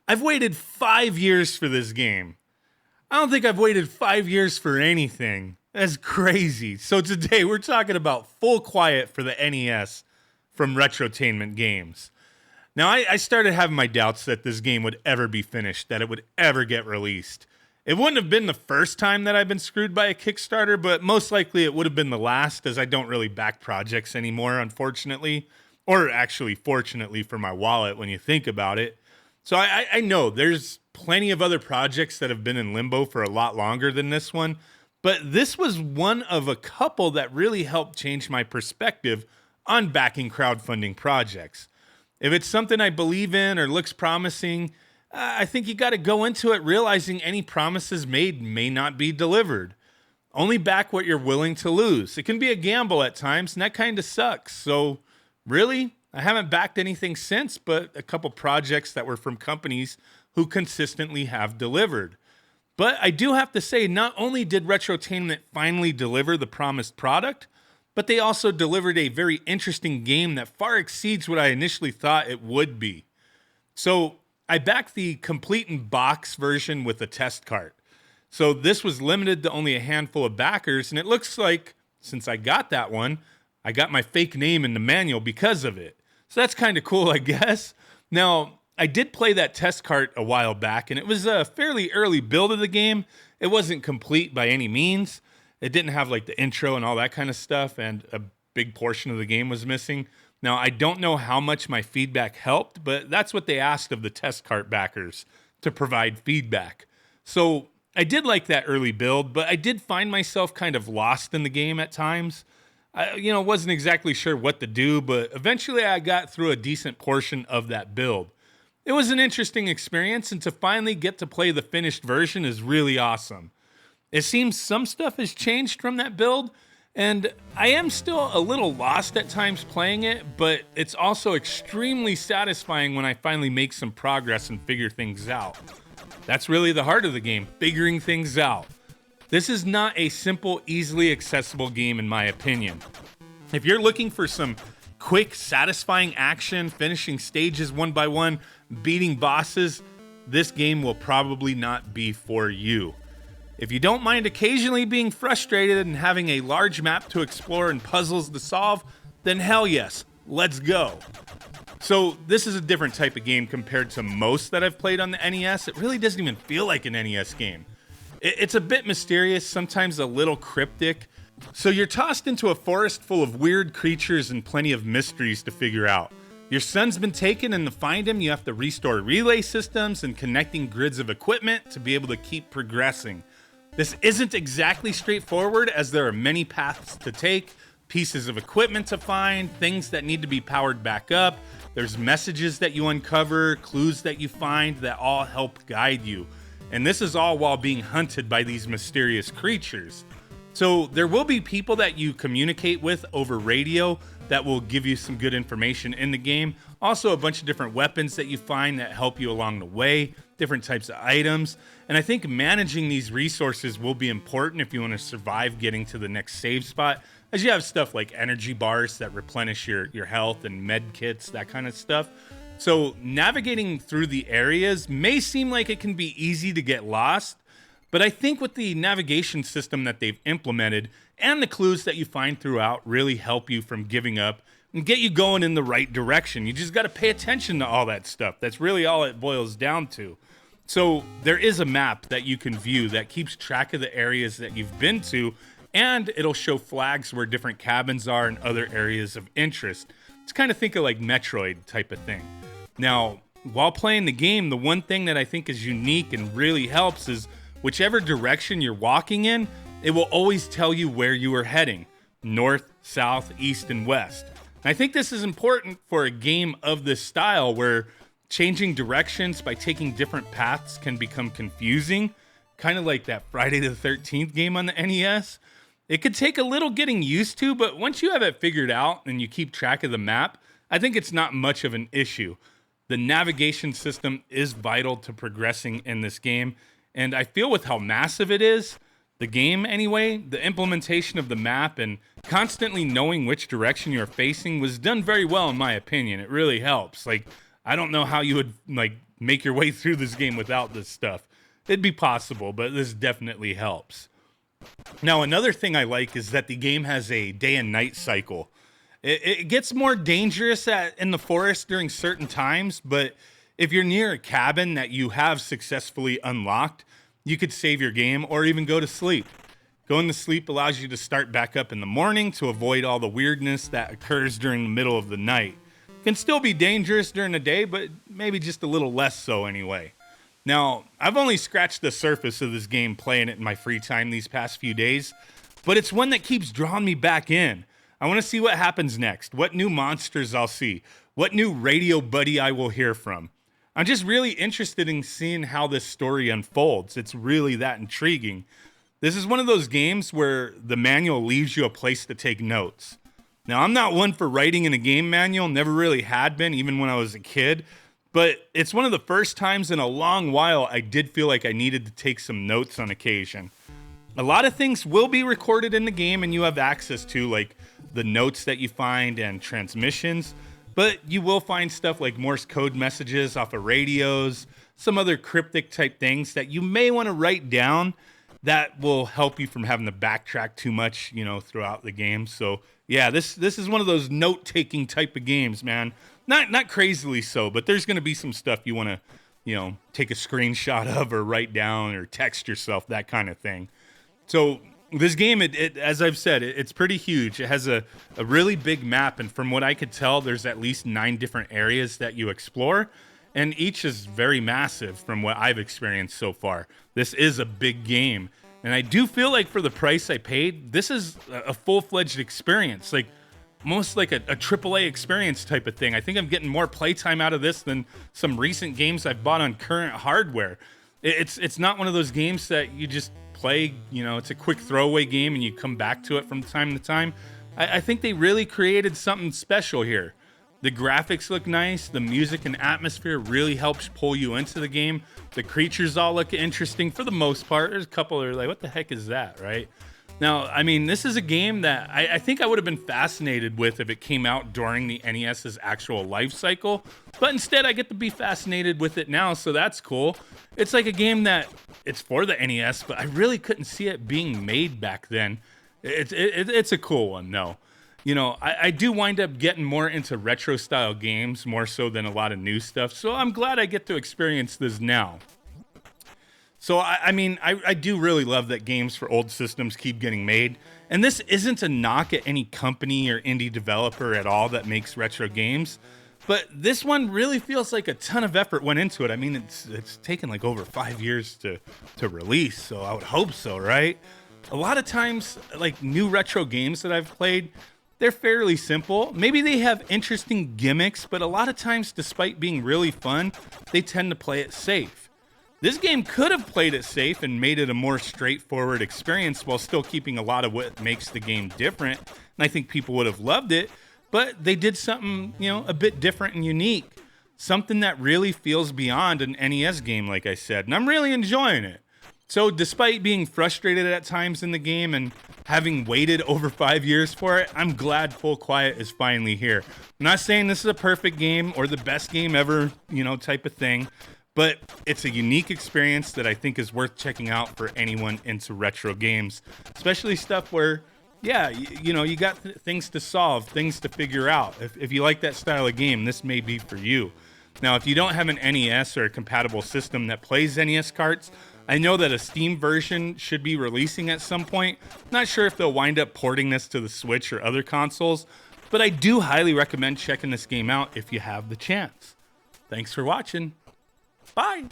I've waited 5 years for this game. I don't think I've waited 5 years for anything. That's crazy. So today we're talking about Full Quiet for the NES from Retrotainment Games. Now, I started having my doubts that this game would ever be finished, that it would ever get released. It wouldn't have been the first time that I've been screwed by a Kickstarter, but most likely it would have been the last, as I don't really back projects anymore, unfortunately. Or actually, fortunately for my wallet when you think about it. So I know there's plenty of other projects that have been in limbo for a lot longer than this one, but this was one of a couple that really helped change my perspective on backing crowdfunding projects. If it's something I believe in or looks promising, I think you got to go into it realizing any promises made may not be delivered. Only back what you're willing to lose. It can be a gamble at times, and that kind of sucks. So, really, I haven't backed anything since, but a couple projects that were from companies who consistently have delivered. But I do have to say, not only did Retrotainment finally deliver the promised product, but they also delivered a very interesting game that far exceeds what I initially thought it would be. So I backed the complete in box version with a test cart. So this was limited to only a handful of backers, and it looks like, since I got that one, I got my fake name in the manual because of it. So that's kind of cool, I guess. Now, I did play that test cart a while back, and it was a fairly early build of the game. It wasn't complete by any means. It didn't have like the intro and all that kind of stuff, and a big portion of the game was missing. Now, I don't know how much my feedback helped, but that's what they asked of the test cart backers, to provide feedback. So I did like that early build, but I did find myself kind of lost in the game at times. I wasn't exactly sure what to do, but eventually I got through a decent portion of that build. It was an interesting experience, and to finally get to play the finished version is really awesome. It seems some stuff has changed from that build, and I am still a little lost at times playing it, but it's also extremely satisfying when I finally make some progress and figure things out. That's really the heart of the game, figuring things out. This is not a simple, easily accessible game in my opinion. If you're looking for some quick, satisfying action, finishing stages one by one, beating bosses, this game will probably not be for you. If you don't mind occasionally being frustrated and having a large map to explore and puzzles to solve, then hell yes, let's go. So this is a different type of game compared to most that I've played on the NES. It really doesn't even feel like an NES game. It's a bit mysterious, sometimes a little cryptic. So you're tossed into a forest full of weird creatures and plenty of mysteries to figure out. Your son's been taken, and to find him, you have to restore relay systems and connecting grids of equipment to be able to keep progressing. This isn't exactly straightforward, as there are many paths to take, pieces of equipment to find, things that need to be powered back up. There's messages that you uncover, clues that you find that all help guide you. And this is all while being hunted by these mysterious creatures. So there will be people that you communicate with over radio that will give you some good information in the game. Also, a bunch of different weapons that you find that help you along the way, different types of items. And I think managing these resources will be important if you want to survive getting to the next save spot, as you have stuff like energy bars that replenish your health and med kits, that kind of stuff. So navigating through the areas may seem like it can be easy to get lost, but I think with the navigation system that they've implemented and the clues that you find throughout really help you from giving up and get you going in the right direction. You just got to pay attention to all that stuff. That's really all it boils down to. So there is a map that you can view that keeps track of the areas that you've been to, and it'll show flags where different cabins are and other areas of interest. It's kind of think of like Metroid type of thing. Now, while playing the game, the one thing that I think is unique and really helps is whichever direction you're walking in, it will always tell you where you are heading, north, south, east, and west. And I think this is important for a game of this style where changing directions by taking different paths can become confusing, kind of like that Friday the 13th game on the NES. It could take a little getting used to, but once you have it figured out and you keep track of the map, I think it's not much of an issue. The navigation system is vital to progressing in this game, and I feel with how massive it is, the game anyway, the implementation of the map and constantly knowing which direction you're facing was done very well in my opinion. It really helps. Like, I don't know how you would like make your way through this game without this stuff. It'd be possible, but this definitely helps. Now, another thing I like is that the game has a day and night cycle. It gets more dangerous in the forest during certain times, but if you're near a cabin that you have successfully unlocked, you could save your game or even go to sleep. Going to sleep allows you to start back up in the morning to avoid all the weirdness that occurs during the middle of the night. Can still be dangerous during the day, but maybe just a little less so anyway. Now, I've only scratched the surface of this game playing it in my free time these past few days, but it's one that keeps drawing me back in. I want to see what happens next, what new monsters I'll see, what new radio buddy I will hear from. I'm just really interested in seeing how this story unfolds. It's really that intriguing. This is one of those games where the manual leaves you a place to take notes. Now, I'm not one for writing in a game manual, never really had been, even when I was a kid, but it's one of the first times in a long while I did feel like I needed to take some notes on occasion. A lot of things will be recorded in the game and you have access to, like the notes that you find and transmissions, but you will find stuff like Morse code messages off of radios, some other cryptic type things that you may want to write down that will help you from having to backtrack too much, throughout the game. So yeah, this is one of those note-taking type of games, man. Not crazily so, but there's going to be some stuff you want to, take a screenshot of or write down or text yourself, that kind of thing. So this game, it as I've said, it's pretty huge. It has a really big map, and from what I could tell, there's at least 9 different areas that you explore, and each is very massive from what I've experienced so far. This is a big game, and I do feel like for the price I paid, this is a full-fledged experience, like almost like a AAA experience type of thing. I think I'm getting more playtime out of this than some recent games I've bought on current hardware. It's not one of those games that you just play, it's a quick throwaway game and you come back to it from time to time. I think they really created something special here. The graphics look nice, the music and atmosphere really helps pull you into the game. The creatures all look interesting for the most part. There's a couple that are like, what the heck is that, right? Now, I mean, this is a game that I think I would have been fascinated with if it came out during the NES's actual life cycle, but instead I get to be fascinated with it now, so that's cool. It's like a game that it's for the NES, but I really couldn't see it being made back then. It's a cool one, though. I do wind up getting more into retro style games, more so than a lot of new stuff, so I'm glad I get to experience this now. So, I do really love that games for old systems keep getting made. And this isn't a knock at any company or indie developer at all that makes retro games. But this one really feels like a ton of effort went into it. I mean, it's taken like over 5 years to release, so I would hope so, right? A lot of times, like new retro games that I've played, they're fairly simple. Maybe they have interesting gimmicks, but a lot of times, despite being really fun, they tend to play it safe. This game could have played it safe and made it a more straightforward experience while still keeping a lot of what makes the game different, and I think people would have loved it, but they did something, a bit different and unique, something that really feels beyond an NES game, like I said, and I'm really enjoying it. So despite being frustrated at times in the game and having waited over 5 years for it, I'm glad Full Quiet is finally here. I'm not saying this is a perfect game or the best game ever, type of thing, but it's a unique experience that I think is worth checking out for anyone into retro games, especially stuff where, you got things to solve, things to figure out. If you like that style of game, this may be for you. Now, if you don't have an NES or a compatible system that plays NES carts, I know that a Steam version should be releasing at some point. Not sure if they'll wind up porting this to the Switch or other consoles, but I do highly recommend checking this game out if you have the chance. Thanks for watching. Bye.